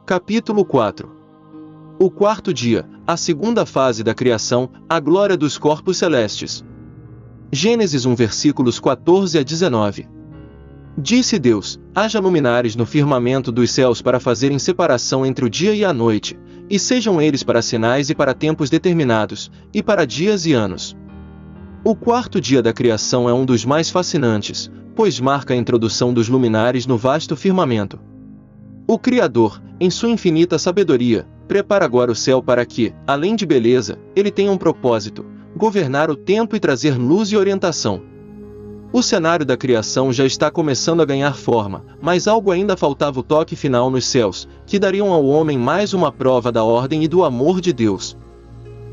Capítulo 4. O quarto dia, a segunda fase da criação, a glória dos corpos celestes. Gênesis 1 versículos 14 a 19. Disse Deus: haja luminares no firmamento dos céus para fazerem separação entre o dia e a noite, e sejam eles para sinais e para tempos determinados, e para dias e anos. O quarto dia da criação é um dos mais fascinantes, pois marca a introdução dos luminares no vasto firmamento. O Criador, em sua infinita sabedoria, prepara agora o céu para que, além de beleza, ele tenha um propósito: governar o tempo e trazer luz e orientação. O cenário da criação já está começando a ganhar forma, mas algo ainda faltava: o toque final nos céus, que dariam ao homem mais uma prova da ordem e do amor de Deus.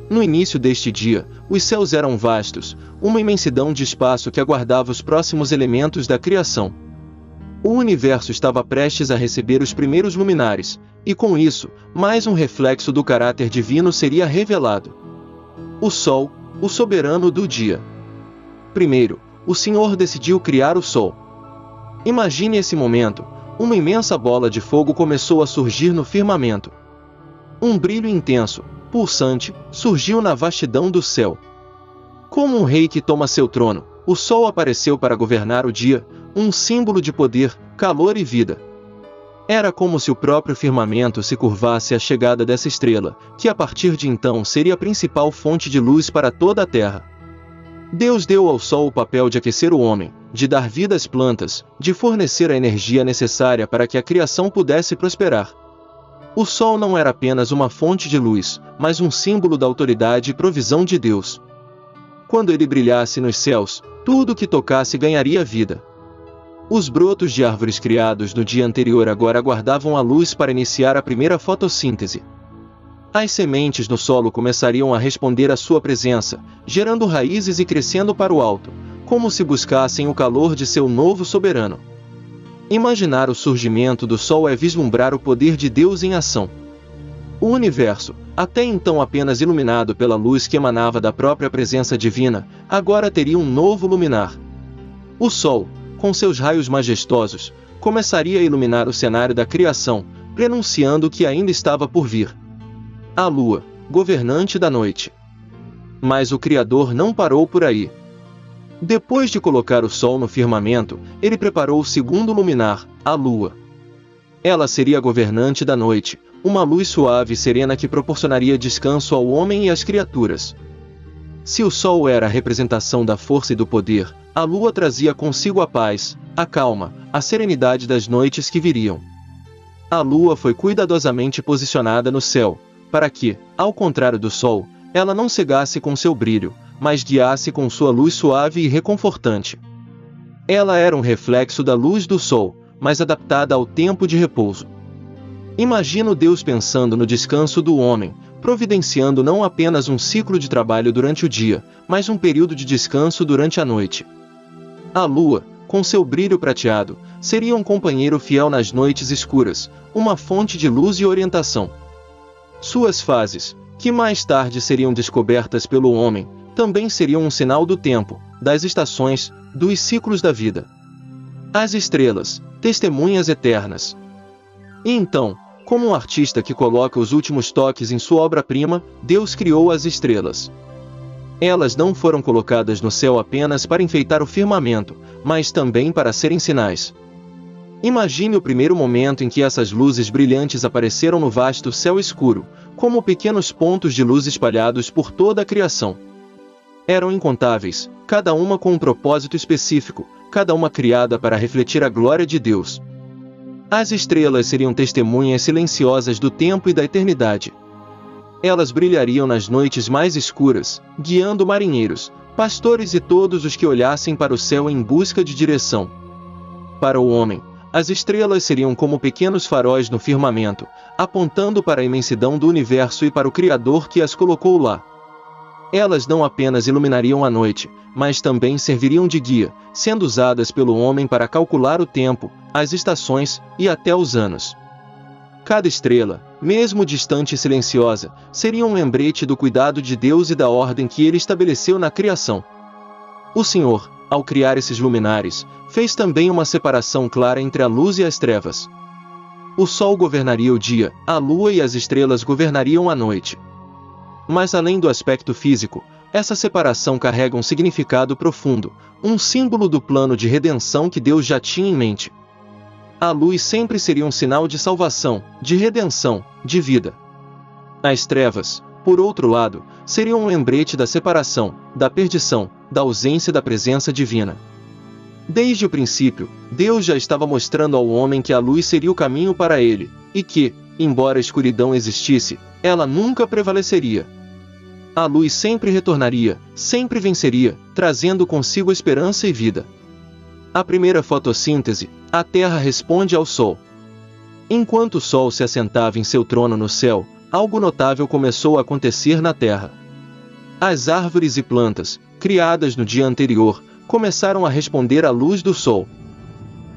No início deste dia, os céus eram vastos, uma imensidão de espaço que aguardava os próximos elementos da criação. O universo estava prestes a receber os primeiros luminares, e com isso, mais um reflexo do caráter divino seria revelado. O Sol, o soberano do dia. Primeiro, o Senhor decidiu criar o Sol. Imagine esse momento: uma imensa bola de fogo começou a surgir no firmamento. Um brilho intenso, pulsante, surgiu na vastidão do céu. Como um rei que toma seu trono, o Sol apareceu para governar o dia, um símbolo de poder, calor e vida. Era como se o próprio firmamento se curvasse à chegada dessa estrela, que a partir de então seria a principal fonte de luz para toda a terra. Deus deu ao Sol o papel de aquecer o homem, de dar vida às plantas, de fornecer a energia necessária para que a criação pudesse prosperar. O Sol não era apenas uma fonte de luz, mas um símbolo da autoridade e provisão de Deus. Quando ele brilhasse nos céus, tudo que tocasse ganharia vida. Os brotos de árvores criados no dia anterior agora aguardavam a luz para iniciar a primeira fotossíntese. As sementes no solo começariam a responder à sua presença, gerando raízes e crescendo para o alto, como se buscassem o calor de seu novo soberano. Imaginar o surgimento do Sol é vislumbrar o poder de Deus em ação. O universo, até então apenas iluminado pela luz que emanava da própria presença divina, agora teria um novo luminar. O Sol, com seus raios majestosos, começaria a iluminar o cenário da criação, prenunciando o que ainda estava por vir. A Lua, governante da noite. Mas o Criador não parou por aí. Depois de colocar o Sol no firmamento, ele preparou o segundo luminar, a Lua. Ela seria a governante da noite, uma luz suave e serena que proporcionaria descanso ao homem e às criaturas. Se o Sol era a representação da força e do poder, a Lua trazia consigo a paz, a calma, a serenidade das noites que viriam. A Lua foi cuidadosamente posicionada no céu, para que, ao contrário do Sol, ela não cegasse com seu brilho, mas guiasse com sua luz suave e reconfortante. Ela era um reflexo da luz do Sol, mas adaptada ao tempo de repouso. Imagino Deus pensando no descanso do homem, providenciando não apenas um ciclo de trabalho durante o dia, mas um período de descanso durante a noite. A Lua, com seu brilho prateado, seria um companheiro fiel nas noites escuras, uma fonte de luz e orientação. Suas fases, que mais tarde seriam descobertas pelo homem, também seriam um sinal do tempo, das estações, dos ciclos da vida. As estrelas, testemunhas eternas. E então, como um artista que coloca os últimos toques em sua obra-prima, Deus criou as estrelas. Elas não foram colocadas no céu apenas para enfeitar o firmamento, mas também para serem sinais. Imagine o primeiro momento em que essas luzes brilhantes apareceram no vasto céu escuro, como pequenos pontos de luz espalhados por toda a criação. Eram incontáveis, cada uma com um propósito específico, cada uma criada para refletir a glória de Deus. As estrelas seriam testemunhas silenciosas do tempo e da eternidade. Elas brilhariam nas noites mais escuras, guiando marinheiros, pastores e todos os que olhassem para o céu em busca de direção. Para o homem, as estrelas seriam como pequenos faróis no firmamento, apontando para a imensidão do universo e para o Criador que as colocou lá. Elas não apenas iluminariam a noite, mas também serviriam de guia, sendo usadas pelo homem para calcular o tempo, as estações e até os anos. Cada estrela, mesmo distante e silenciosa, seria um lembrete do cuidado de Deus e da ordem que ele estabeleceu na criação. O Senhor, ao criar esses luminares, fez também uma separação clara entre a luz e as trevas. O sol governaria o dia, a lua e as estrelas governariam a noite. Mas além do aspecto físico, essa separação carrega um significado profundo, um símbolo do plano de redenção que Deus já tinha em mente. A luz sempre seria um sinal de salvação, de redenção, de vida. As trevas, por outro lado, seriam um lembrete da separação, da perdição, da ausência da presença divina. Desde o princípio, Deus já estava mostrando ao homem que a luz seria o caminho para ele, e que, embora a escuridão existisse, ela nunca prevaleceria. A luz sempre retornaria, sempre venceria, trazendo consigo esperança e vida. A primeira fotossíntese, a Terra responde ao Sol. Enquanto o Sol se assentava em seu trono no céu, algo notável começou a acontecer na Terra. As árvores e plantas, criadas no dia anterior, começaram a responder à luz do Sol.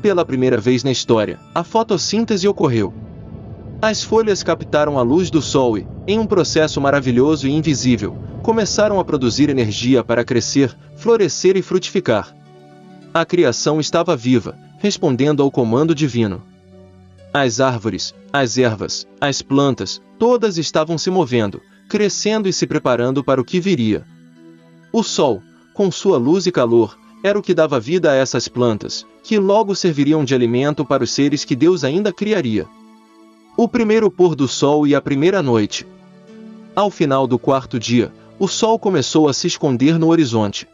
Pela primeira vez na história, a fotossíntese ocorreu. As folhas captaram a luz do Sol e, em um processo maravilhoso e invisível, começaram a produzir energia para crescer, florescer e frutificar. A criação estava viva, respondendo ao comando divino. As árvores, as ervas, as plantas, todas estavam se movendo, crescendo e se preparando para o que viria. O Sol, com sua luz e calor, era o que dava vida a essas plantas, que logo serviriam de alimento para os seres que Deus ainda criaria. O primeiro pôr do sol e a primeira noite. Ao final do quarto dia, o sol começou a se esconder no horizonte.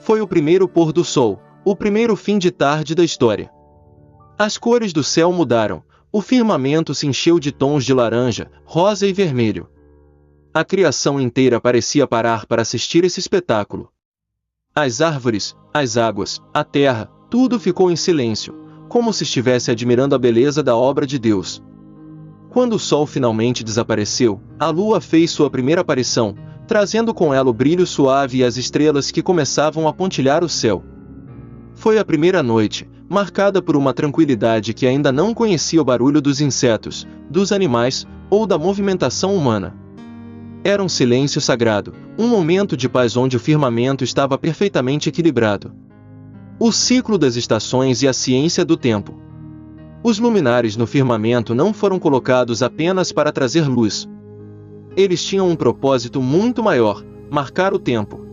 Foi o primeiro pôr do sol, o primeiro fim de tarde da história. As cores do céu mudaram, o firmamento se encheu de tons de laranja, rosa e vermelho. A criação inteira parecia parar para assistir esse espetáculo. As árvores, as águas, a terra, tudo ficou em silêncio, como se estivesse admirando a beleza da obra de Deus. Quando o sol finalmente desapareceu, a lua fez sua primeira aparição, trazendo com ela o brilho suave e as estrelas que começavam a pontilhar o céu. Foi a primeira noite, marcada por uma tranquilidade que ainda não conhecia o barulho dos insetos, dos animais, ou da movimentação humana. Era um silêncio sagrado, um momento de paz onde o firmamento estava perfeitamente equilibrado. O ciclo das estações e a ciência do tempo. Os luminares no firmamento não foram colocados apenas para trazer luz. Eles tinham um propósito muito maior: marcar o tempo.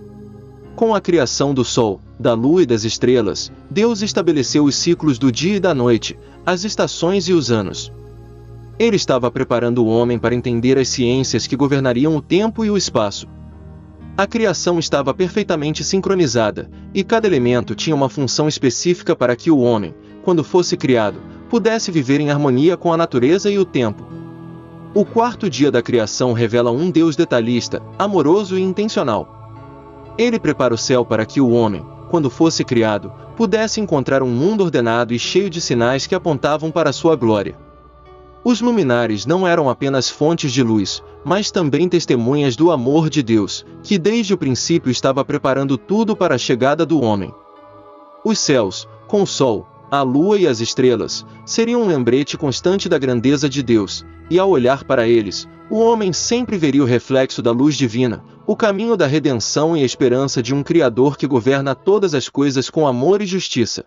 Com a criação do Sol, da Lua e das estrelas, Deus estabeleceu os ciclos do dia e da noite, as estações e os anos. Ele estava preparando o homem para entender as ciências que governariam o tempo e o espaço. A criação estava perfeitamente sincronizada, e cada elemento tinha uma função específica para que o homem, quando fosse criado, pudesse viver em harmonia com a natureza e o tempo. O quarto dia da criação revela um Deus detalhista, amoroso e intencional. Ele prepara o céu para que o homem, quando fosse criado, pudesse encontrar um mundo ordenado e cheio de sinais que apontavam para sua glória. Os luminares não eram apenas fontes de luz, mas também testemunhas do amor de Deus, que desde o princípio estava preparando tudo para a chegada do homem. Os céus, com o sol, a lua e as estrelas, seriam um lembrete constante da grandeza de Deus, e ao olhar para eles, o homem sempre veria o reflexo da luz divina, o caminho da redenção e a esperança de um Criador que governa todas as coisas com amor e justiça.